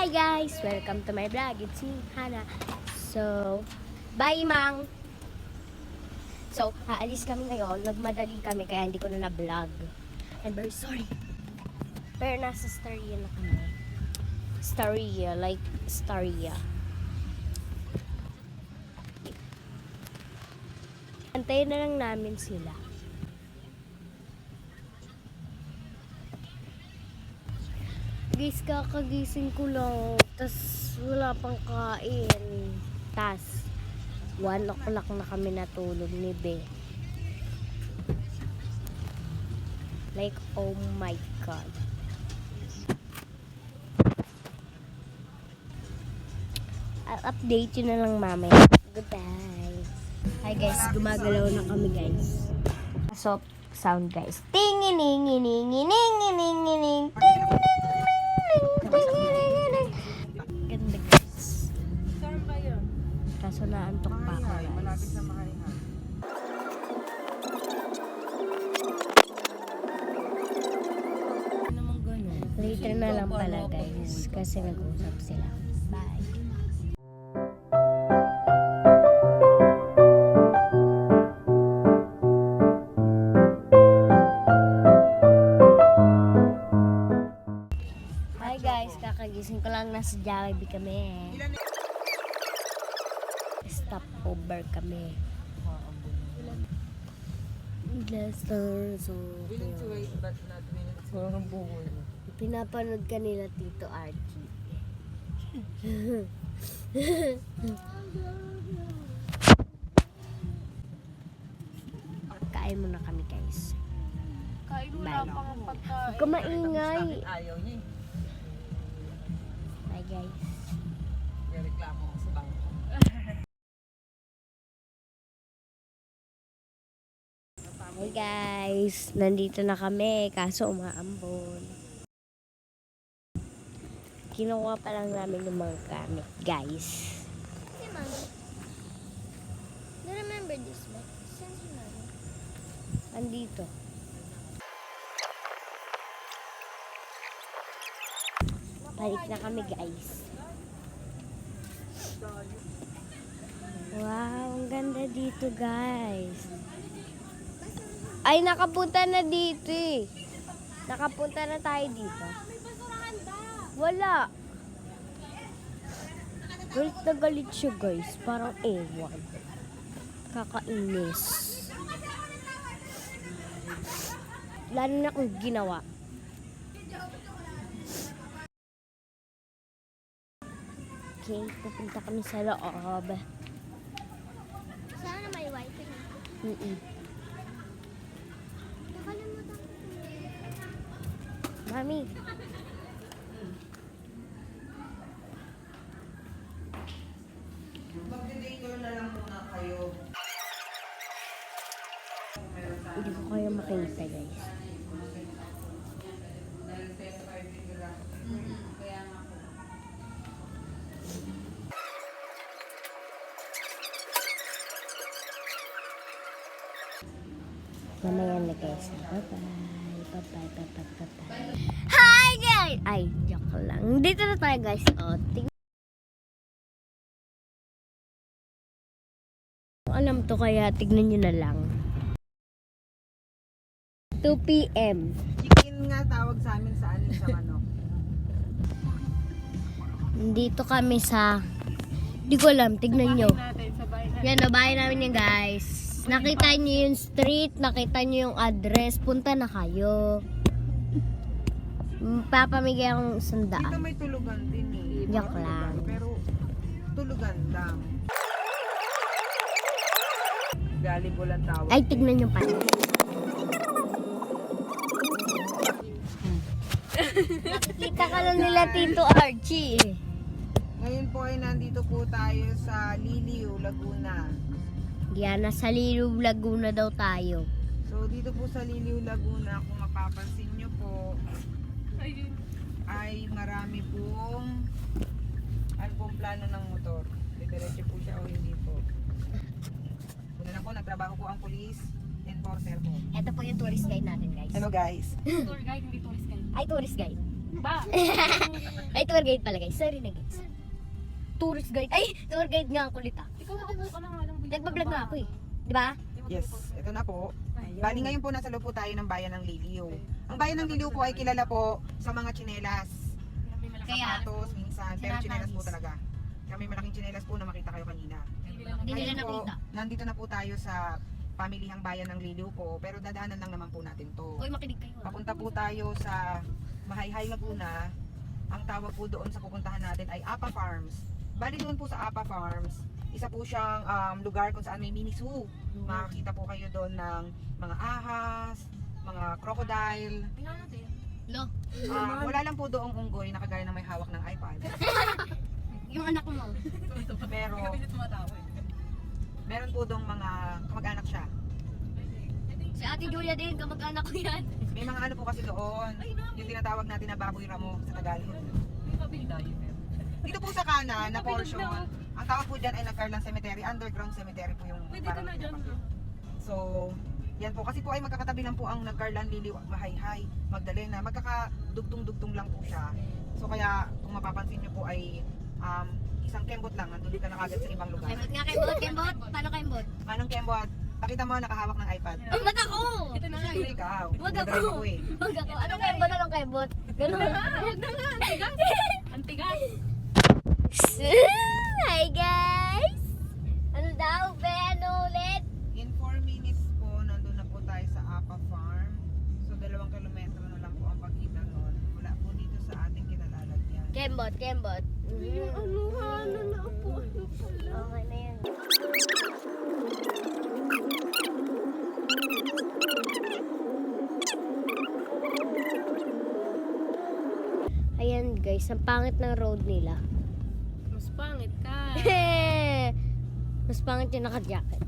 Hi guys! Welcome to my vlog. It's me, Hana. So, bye Mang! So, aalis kami ngayon. Nagmadali kami kaya hindi ko na na-vlog. I'm very sorry. Pero nasa Staria na kami. Staria, like Staria. Antayin na lang namin sila. Guys, kakagising ko lang. Tas wala pang kain. Tas 1 o'clock na kami natulog ni Be. Like, oh my God. I'll update you na lang mamaya. Goodbye. Hi guys, gumagalaw na kami guys. Soft sound guys. Tingininginingininginingining. Ganda guys. Saan ba yun? Kaso naantok pa ako guys. Malapit sa Makaihan. Naman ganun. Later na lang pala guys. Kasi nag-usap sila. Bye. Hi guys, kakagising ko lang, nasa Jollibee kami. Stop over kami. Willing to wait but not willing to... Parang buhol. Pinapanood ka nila Tito Archie. Kain muna kami guys. Kain mo Bye. lang pang pagkain. Huwag ka maingay. Ayaw niya eh. Bye guys. May reklamo ko sa bangko. Hey guys, nandito na kami kaso umaambon. Kinuha pa lang namin yung mga gamit guys. Hey, Mommy. Do you remember this book? Since you know it. Andito. Balik na kami guys. Wow, ang ganda dito guys. Ay, nakapunta na dito eh. Nakapunta na tayo dito. Wala. Galit na galit siya guys. Parang ewan. Kakainis. Lalo na kung ginawa. Okay, pupunta kami sa loob. Sana may wifi na. Nakalimutan ko. Mami. Mag-date na lang muna kayo. Hindi ko kayo makita guys. Mamaya na guys. Bye-bye. Hi guys! Ay, joke lang. Dito na tayo guys. O, alam to kaya tignan nyo na lang. 2 p.m. Chicken nga tawag sa amin sa anin sa manok. Dito kami sa... Di ko alam, tignan nyo. Natin sa bahay na. Yan, bahay namin yan guys. Nakita nyo yung street, nakita nyo yung address, punta na kayo. Papamigay akong Dito 100. may tulugan din eh. Joke lang. Pero tulugan lang. Volleyball ang tawag. Ay, tignan nyo pa. Nakikita ka lang nila Tito Archie. Ngayon po ay nandito po tayo sa Liliw, Laguna. Yan, nasa Liliw, Laguna daw tayo. So dito po sa Liliw, Laguna, kung mapapansin nyo po, ay marami pong ano pong plano ng motor. Diretso po siya o hindi po. Una lang po, nagtrabaho po ang police enforcer po. Ito po yung tourist guide natin guys. Hello guys. Tour guide, hindi tourist guide. Ay, tourist guide. Ba? Ay, tour guide pala guys. Sorry na guys. Tourist guide. Ay, tour guide nga ang kulit ah. Ikaw ako ka lang walang video. Nagbablog na ako eh. Di ba? Yes, ito na po. Bali ngayon po nasa loob po tayo ng bayan ng Liliw. Ang bayan ng Liliw po ay kilala po sa mga tsinelas. Kaya, Sapatos minsan, pero Sinatanis. tsinelas po talaga. Kami malaking tsinelas po na makita kayo kanina. hindi nila Ngayon po, nakita. nandito na po tayo sa pamilihang bayan ng Liliw po, pero dadaanan lang naman po natin to. Uy, makinig kayo ah. Papunta po tayo sa Mahayhay, Laguna. Ang tawag po doon sa pupuntahan natin ay Apa Farms. Bali doon po sa Apa Farms, isa po siyang lugar kung saan may mini zoo. Makakita po kayo doon ng mga ahas, mga crocodile. Tingnan natin. Lo, Wala lang po doong unggoy na kagaya ng may hawak ng iPad. yung anak mo. Pero meron po doong mga kamag-anak siya. Si Ate Julia din, kamag-anak ko yan. May mga ano po kasi doon, yung tinatawag natin na baboy ramo sa Tagalog. Dito po sa kanan na portion, ang tawag po dyan ay Nagcarlan Cemetery, underground cemetery po yung Pwede ka na dyan. So, yan po. Kasi po ay magkakatabi lang po ang Nagcarlan, Liliw, Mahayhay, Magdalena. Magkakadugtong-dugtong lang po siya. So, kaya kung mapapansin nyo po ay isang kembot lang. Nandun ka na agad sa ibang lugar. Kembot nga, kembot, kembot. Paano kembot? Manong kembot, pakita mo nakahawak ng iPad. Ang wag ako! Ito na nga. Hindi ikaw. Wag Nag-drive ako. ako eh. Wag ako. Anong kembot? Anong kembot? Ganun. Huwag na nga. Antigas. Antigas. Hi guys! Ano daw, be? Ano ulit? In 4 minutes po, nandun na po tayo sa Apa Farm. So, 2 kilometro na lang po ang pagitan nun. Wala po dito sa ating kinalalagyan. Kembot, kembot. Ano ha? Nanaapo. Ano pala? Okay na yan. Ayan guys, ang pangit ng road nila. Mas pangit ka. Mas pangit yung naka-jacket.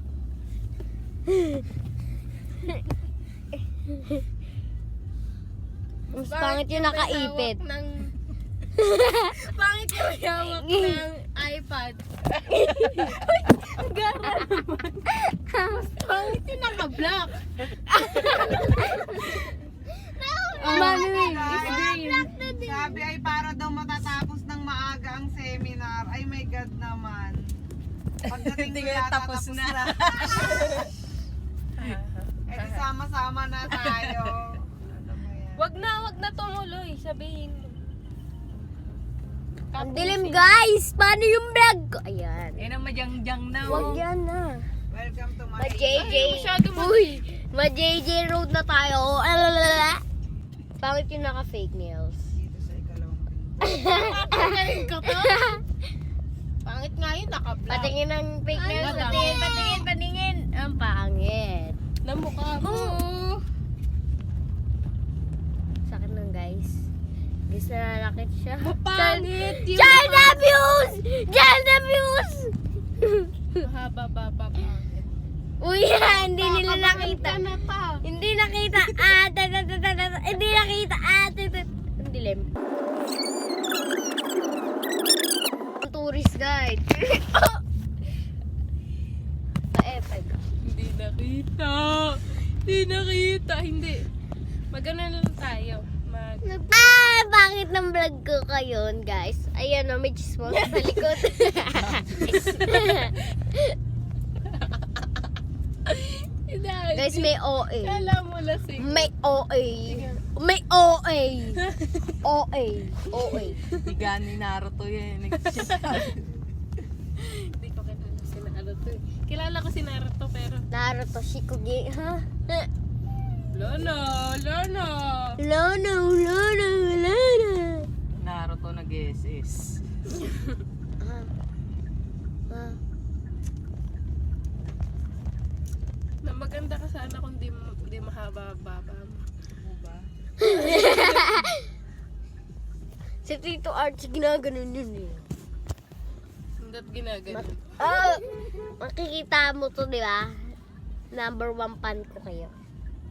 Mas pangit yung nakaipit. Pangit yung hawak ng iPad. Gara naman. Mas pangit yung naka-block. Manuel, Sabi ay para daw matatapos ng maaga ang seminar. Ay my God naman. Pagdating ko yata tapos na. Eh di sama-sama na tayo. Ano ba yan? Wag na tumuloy. Sabihin mo. ang dilim guys! Paano yung vlog ko? Ayan. Yan ang majangjang na. Wag yan na. Welcome to my Ma-JJ. Ay, masyado Uy! Ma-JJ road na tayo. Alalala. Pangit yung naka-fake nails. dito sa ikalawang Pagaling ka to? Pangit nga yun, naka-block. Patingin ng fake nails. Ay, Patingin, madami. patingin, patingin. Ang pangit. Na mukha mo. Sakit ng guys. Guys, nananakit siya. Mapangit yun. Child abuse! Child abuse! Mahaba-baba pangit. Uy, hindi nila nakita. na pa. Hindi nakita. Hindi nakita. Ang dilim. Ang tourist guide. Pa-effect. Hindi nakita. Hindi. Magano na lang tayo. Bakit ng vlog ko kayo, guys? Ayan o, may chismos sa likod. Guys, may OA. Kala mo lasing. May OA. May OA. OA. OA. Higa ni Naruto yan. Hindi ko kilala si Naruto. Kilala ko si Naruto pero... Naruto, Shikugi. Ha? Lono. Lana. Naruto nag-SS. Na maganda ka sana kung di mahaba-baba mo. Si Tito Arch, ginaganon yun eh. Hindot ginagano. Makikita mo to, di ba? Number 1 fan ko kayo.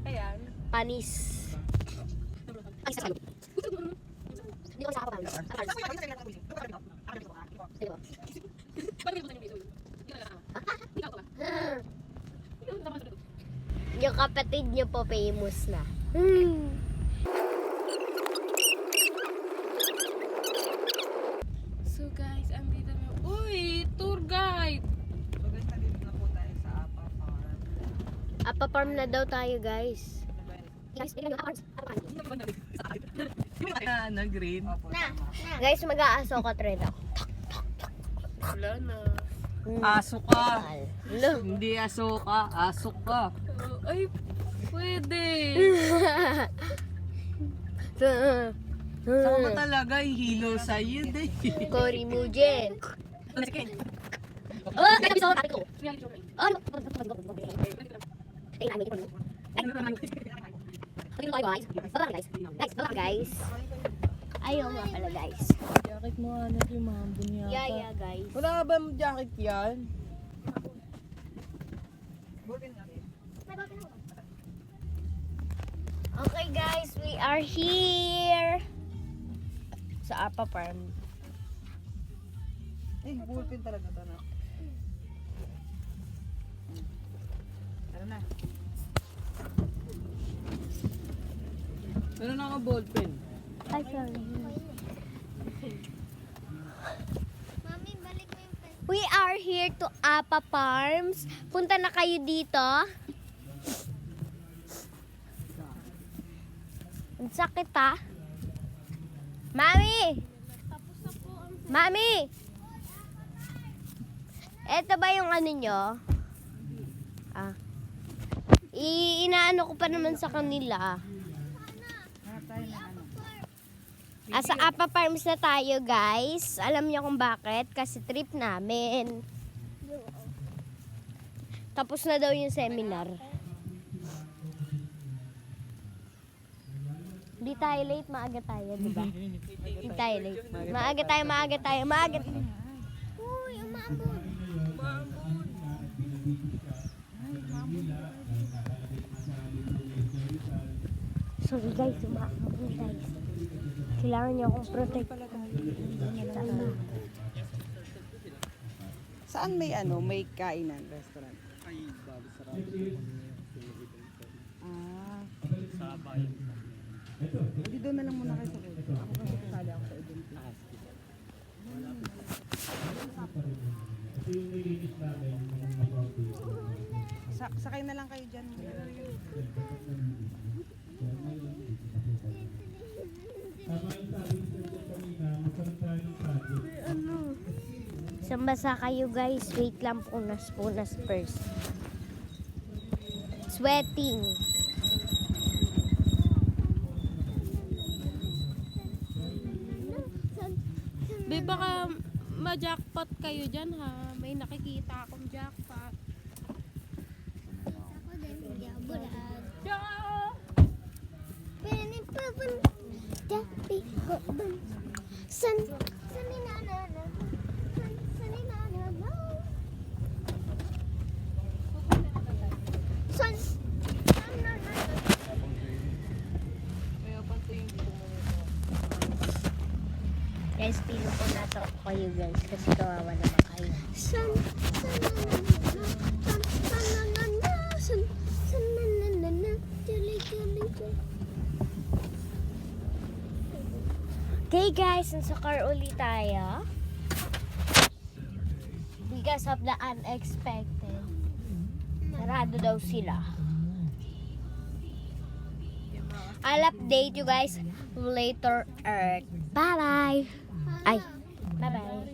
Ayan. Panis. Ay, sa salud. Hindi ko sa ako panis. Yung kapatid niyo po famous na. Guys, andito na. Uy, tour guide. So guys, nandito na po tayo sa Apa Farm. Apa farm na daw tayo, guys. Ano ba yun? Guys, tingnan nyo, Apa farm. Ano, green? Opo, Na, tama. na. Guys, mag-aaso ka trade ako. Wala na. Aso ka. Hello. Hindi aso ka. Aso ka. Ay, pwede. Saka ba talaga hihilo sa'yo, eh. Cory Mujen. Oh, kaya bisa ko. Oh, guys. Ayaw nga pala, guys. Jacket mo, ano, yung mambo niya. Yeah, guys. Wala ka ba jacket yan? Bulin nga rin. Okay, guys, we are here sa Apa Farm. Bullpen talaga ito na. Ano na? Meron ako ballpen. Ay, sorry. Mami, balik mo yung pen. We are here to Apa Farms. Punta na kayo dito. Ang sakit, ha? Mami! Mami! Eto ba yung ano nyo? Ah. Inaano ko pa naman sa kanila. Sa Apa Farms na tayo, guys. Alam niyo kung bakit? Kasi trip namin. Tapos na daw yung seminar. Hindi tayo late, maaga tayo, di ba? Hindi tayo late. Maaga tayo. Uy, umabot. Sorry guys, umaabot guys. Kailangan niyo akong protect. Saan may ano, may kainan, restaurant? Ah. Hindi doon na lang muna kayo sa kulit. Ako kasi kasali ako sa event. Sakay na lang kayo dyan. Isang basa kayo guys. Wait lang, punas first. Sweating. Be, baka ma-jackpot kayo dyan, ha? May nakikita akong jackpot. Ako din, hindi ako bulag. Yeah! Pinipapun, dapi, hubun. Saninanana. Saninanana. San. Kaya pati yung dito mo Guys, pilo ko na to kayo guys. Kasi kawawa naman kayo. San. Sananana. Sananana. Jali. Okay guys, nasa car ulit tayo. Because of the unexpected. Sarado daw sila. I'll update you guys later. Bye-bye. Ay, bye-bye.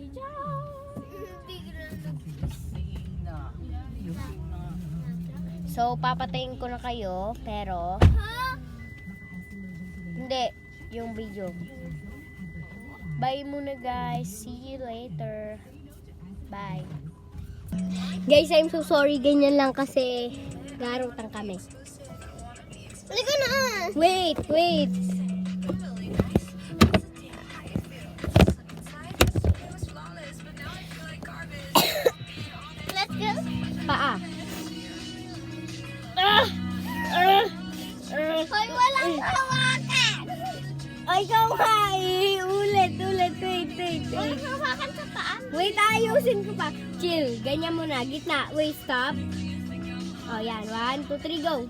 So, papatayin ko na kayo, pero hindi, yung video. Bye muna guys. See you later. Bye. Guys, I'm so sorry. Ganyan lang kasi garutang kami. Halika na. Wait. Let's go. Paa. Hoy, walang hawakan. Ay, ikaw nga eh. Ulit. Wait. Walang hawakan sa paa. Wait, ayusin ko pa. Chill. Ganyan muna. Gitna. Wait, stop. Oh, yan. 1, 2, 3, go.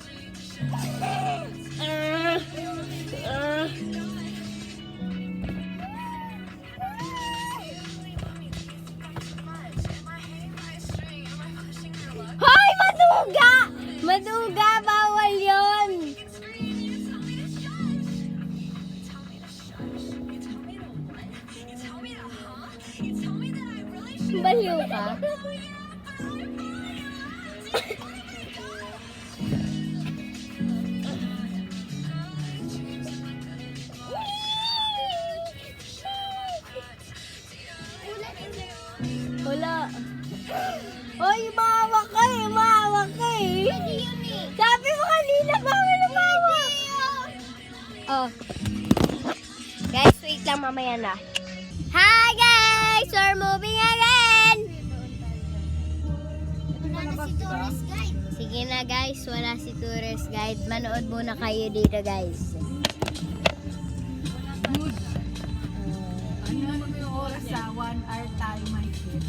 Baliw ka? Wala. Hoy, maawa ka eh! Maawa ka eh! Sabi mo kanina, bawal umawa! Oh. Guys, wait lang, mamaya na. Hi guys! We're moving again! Sige na guys, wala si tourist guide. Manood muna kayo dito guys. Ano naman yung oras sa 1 hour tayo may shit?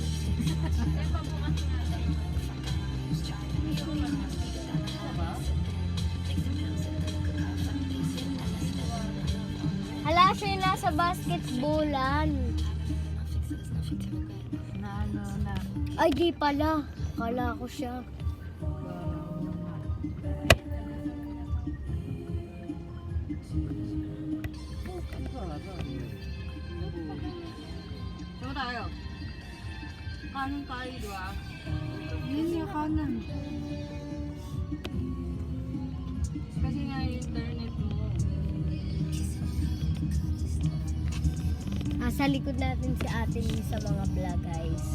Hala, siya yung nasa basketballan. Na. Ay, di pala. Kala ko siya. Saan tayo? Kanan tayo, di ba? Yun yung kanan. Kasi nga yung internet mo. Sa likod natin si ate ni sa mga vlog, guys.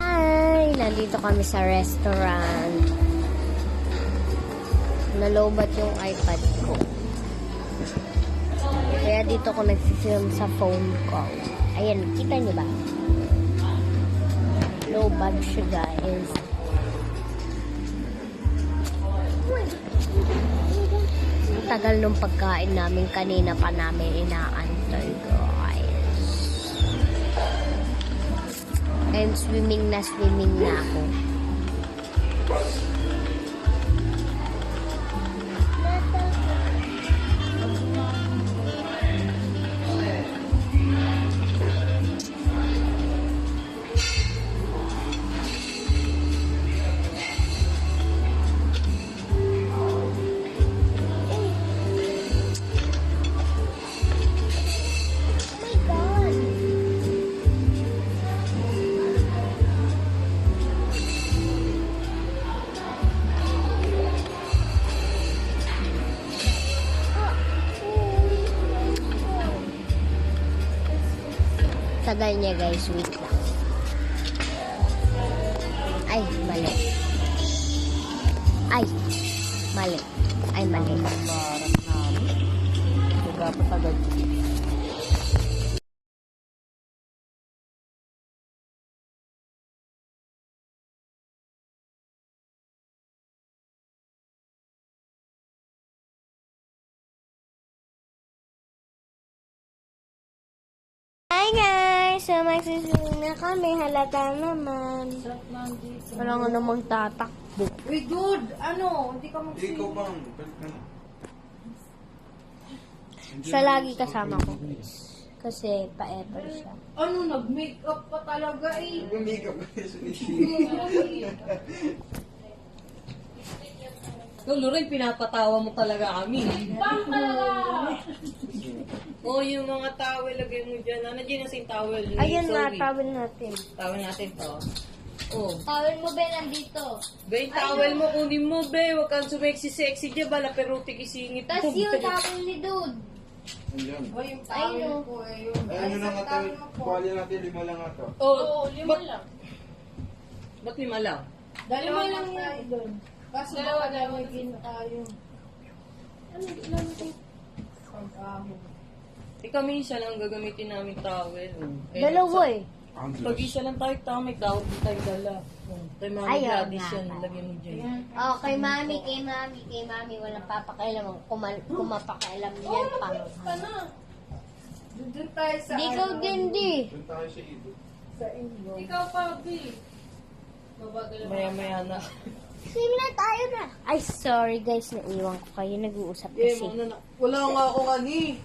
Hi! Nandito kami sa restaurant. Nalobat yung iPad ko. Kaya dito ko nag-film sa phone ko. Ayan, kita niyo ba? Lobat siya, guys. Ang tagal nung pagkain namin kanina pa namin inaantay, guys. And swimming na ako. Tagal niya guys, wait lang. Ay, mali. Ay, mali. Ay, mali. Marat namin. So, dapat agad. Hi guys! So, magsiswimming na kami. Halata naman. Wala nga namang tatakbo. Uy, dude! Ano? Hindi ka Hindi ko bang, Siya lagi kasama ko. Kasi pa-ever siya. Ano? Nag-makeup pa talaga eh. Nag-makeup ka Ikaw, Loren, pinapatawa mo talaga kami. Oo, yung mga towel, lagay mo dyan. Ano dyan yung towel? Ayun na, Sorry. tawin natin. Towel natin to. Oh. Tawin mo ba nandito? Be, yung towel mo, kunin mo, be. Huwag kang sumexy-sexy dyan. Bala, perutik isingit mo. Tapos yung tawin ni Dude. Ayan. O, yung tawin Ayun. ko eh. Yung Ayan yun lang nga tayo. tawin mo po. Kuwali natin, 5 lang nga to. Oh, 5 lang. Ba't 5 lang? Dalawa lang yan doon. Kaso baka damagin tayo. Ano, ilan ito? Pag-aho. Ikaw, minsan lang gagamitin namin towel. Dalawa eh. Pag isa lang tayo tao, may towel din tayo dala. Tayo mga Ayaw gladys nga. yan. Lagyan mo dyan. Oh, kay mami, walang papakailam. Kumapakailam yan pang. Doon tayo sa Di ikaw din, di. Doon tayo sa ido. Sa inyo. Ikaw pa, B. Maya-maya na. Sige na, tayo na. Ay, sorry guys, naiwan ko kayo. Nag-uusap Eh, kasi. wala nga ako kani.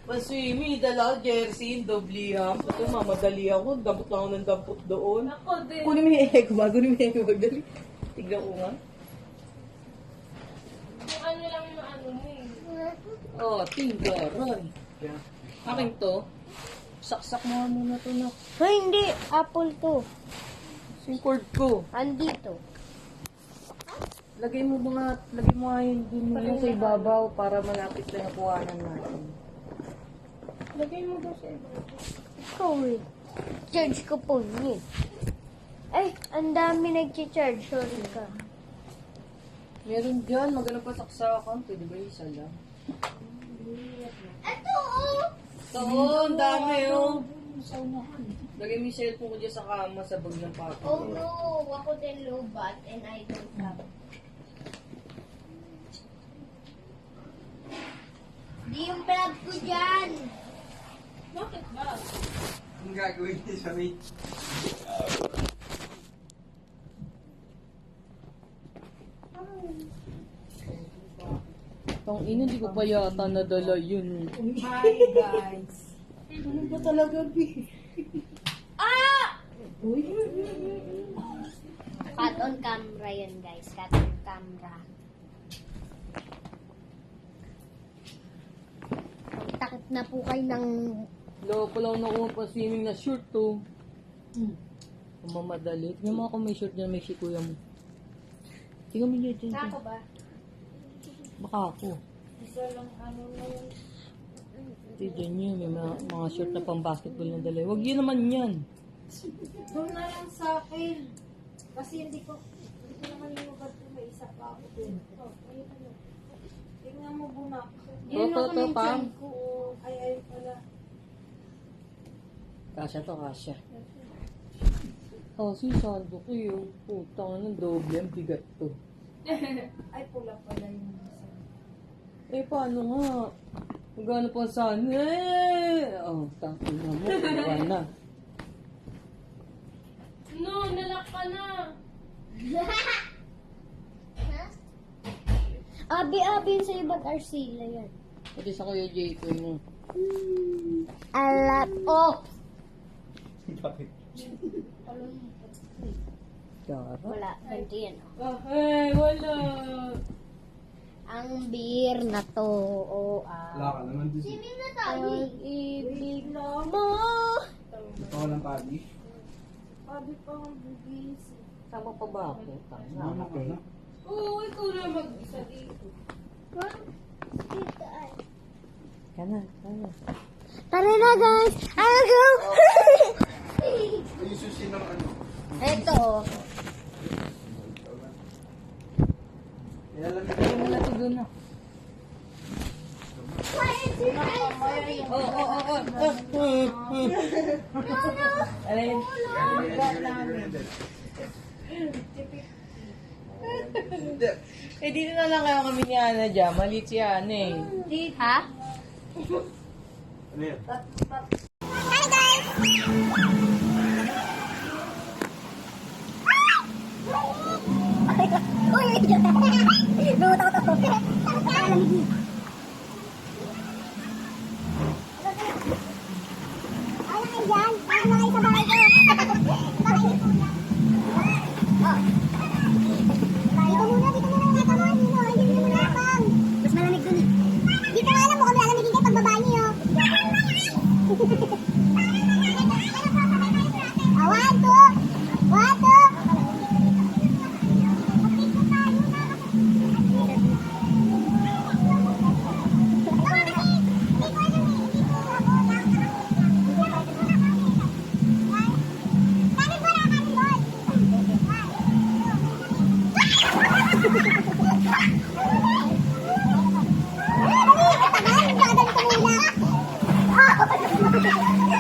Panswimi, dala jersey, doble ha. Ito, mamadali ako. Dampot lang ako ng dampot doon. Ako din. Kunin mo yung egg bag. Kunin mo yung egg bag. Dali. Tignan ko nga. Ano lang yung ano mo eh. Oh, tinggaran. Akin to. Saksak mo nga muna to na. Ay, hindi. Apple to. Yung cord ko. Andito. Lagay mo nga yun dun muna sa ibabaw para malapit na nakuhanan natin. Lagay mo ba sa ibabaw? Ikaw eh. Charge ko po niya. Ay, ang dami nag-charge. Sorry ka. Meron dyan, magandang pasaksakan. Pwede ba isa lang? Ito oh! Oo, ang dami oh. Lagay mo yung cellphone ko dyan sa kama sa bag ng papa. Oh no, ako din lobat and I don't have. Di yung plug ko dyan. Ang gagawin niya sa may... Tang ina, hindi ko pa yata nadala yun. Hi guys. Ano ba talaga, B? Cut on camera yun guys. Cut on camera. Takip na po kayo ng... Loko pa lang nakuha pa swimming na short to. Mamadali. Tingnan mo ako may short dyan, may si kuya mo. Tingnan mo niya dyan. Ako ba? Baka ako. Isa lang ano na yun. Tignan niyo, may mga short na pang basketball na dala. Huwag yun naman yan. Doon na lang sa akin. Kasi hindi ko naman yung lugar ko may isa pa ako din. Oh, ayun ano. Tingnan mo bunak. Yan To, ako to, ng pa. tiyan ko. Ay pala. Kasya to, kasya. Kasi sando ko yung putang ng doble ang bigat to. Ay pula pala yung isa. Eh, paano nga? Magano pa saan? Eh! Oh, tangin na mo. Wala na. No, nalak ka na. Abi-abi yun sa ibang Arcila yan. Pati sa Kuya Jay ko mo. Alat. Oh! Bakit? Kara. Wala. Ganito yan. Oh. Eh, wala. Ang beer na to. Oh, Wala ka naman dito. na tayo. Ibig mo. Ito ka lang padi. Sabi pa ang bugis. Tama pa ba ako? Tama. Ano ka na? Oo, ikaw na mag-isa dito. Kana, kana. Tara na guys. I'll go. Ay, susi ng ano. Ito. Oh. Ilalamig Ay, wala to doon na. Alin? Hindi. Eh, dito na lang kayo kami ni Ana dyan. Malit si Ana eh. Ha? Ano yan? Uy! Luto to. Nakalamig. Ay, dyan. Ay, mga isa bahay ko. Bahay ni Kuya. Oh. Dito muna. Dito muna. Hindi muna habang. Mas malamig dun eh. Di ka alam mo kung malamig hindi pagbaba niyo. One, two. One, two. Tagal, hindi ka ganito muna.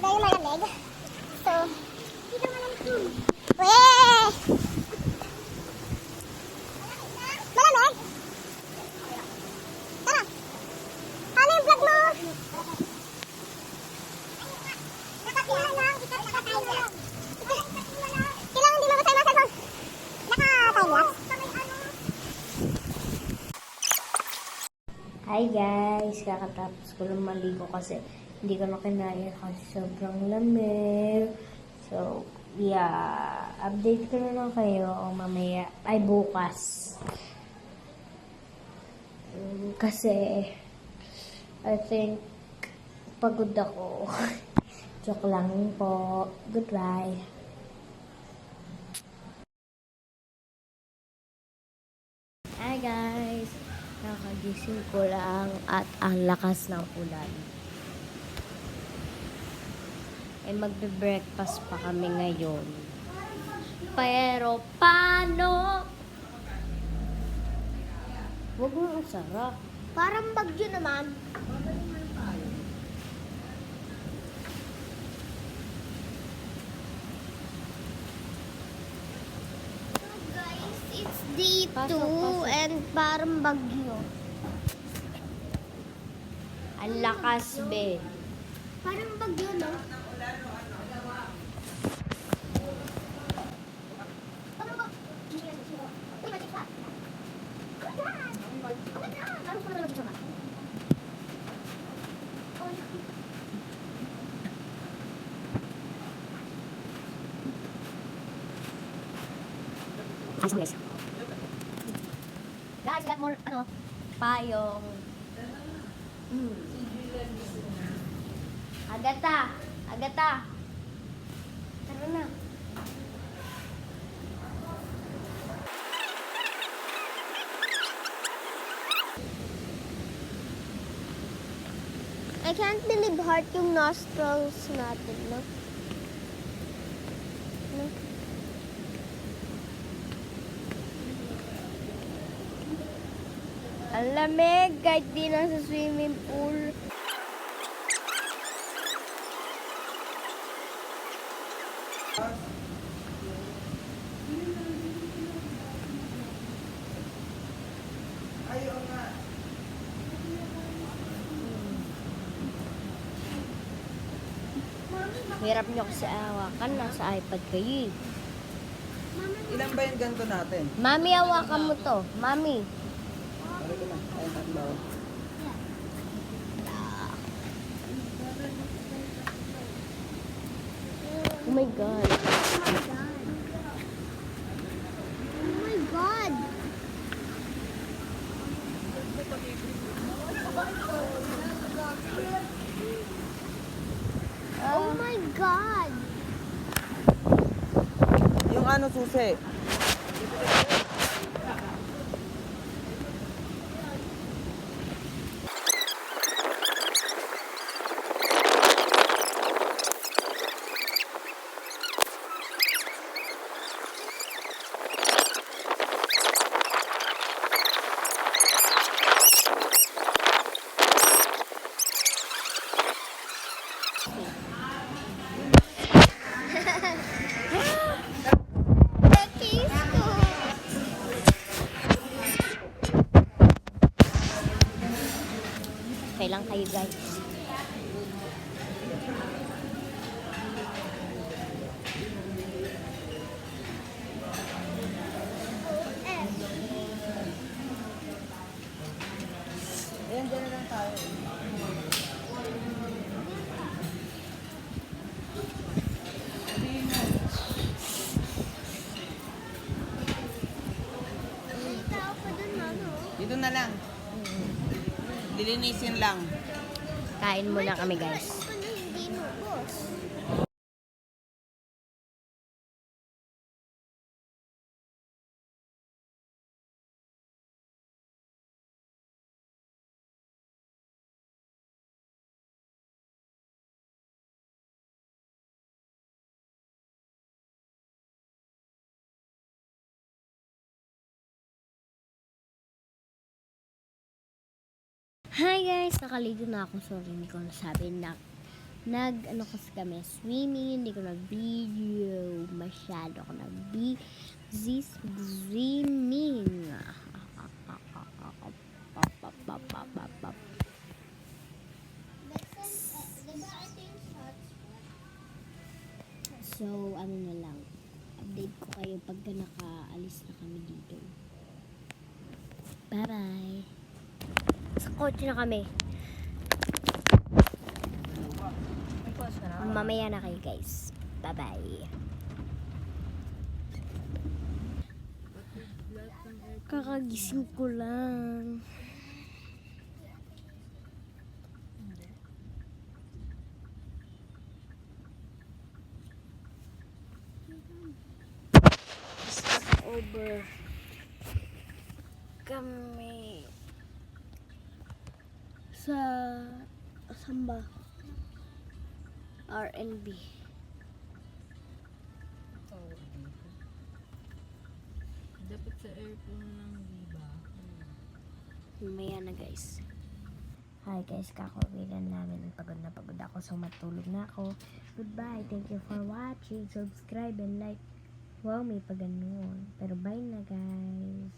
Dahil malamig. So, dito malamig. Weh! Malamig? Tara! Ano yung vlog mo? Nakapila lang. Nakatime lang. Kailangan hindi mamatay mga cellphone. Naka-time lapse. Hi guys! Kakatapos ko lang maligo kasi hindi ko na kinaya kasi sobrang lamig. So, yeah. Update ko na lang kayo mamaya. Ay, bukas. Kasi, I think, pagod ako. Joke lang po. Goodbye. Hi guys! Nakagising ko lang at ang lakas ng ulan. Magbe-breakfast pa kami ngayon. Pero paano? Huwag mo ang sarap. Parang bagyo naman. Guys, it's day 2 Pasok. and parang bagyo. Ang lakas, be. Parang bagyo, no? Guys, got more, payong. Agata! Agata! Tara na. I can't believe heart yung nostrils natin, no? No? Ang lamig kahit di na sa swimming pool. Ayaw nga. Hirap nyo kasi awakan. Nasa iPad kayo eh. Ilan ba yung ganito natin? Mami, awakan mo to. Mami. Ano ko na? Ay, tatlo. Oh my God. Oh my God! Oh my God! Yung ano susi? Okay lang kayo guys. Ayan, dyan na lang tayo. May tao pa dun, mano. Dito na lang. Lilinisin lang. Kain muna kami guys. Ano hindi mo, boss? Hi guys, nakaligo na ako. Sorry, hindi ko nasabi na ano kasi kami swimming, hindi ko nag-video masyado ako nag-busy swimming. So, ano na lang, update ko kayo pagka nakaalis na kami dito. Bye bye. Sa kotse na kami. Mamaya na kayo guys. Bye-bye. Kakagising ko lang. Stop over. Kami sa samba R&B. Dapat sa aircon lang, diba? Mamaya na guys. Hi guys, kakawilan namin. Pagod na pagod ako, so matulog na ako. Goodbye, thank you for watching. Subscribe and like. Wow, may pag ganun. Pero bye na guys.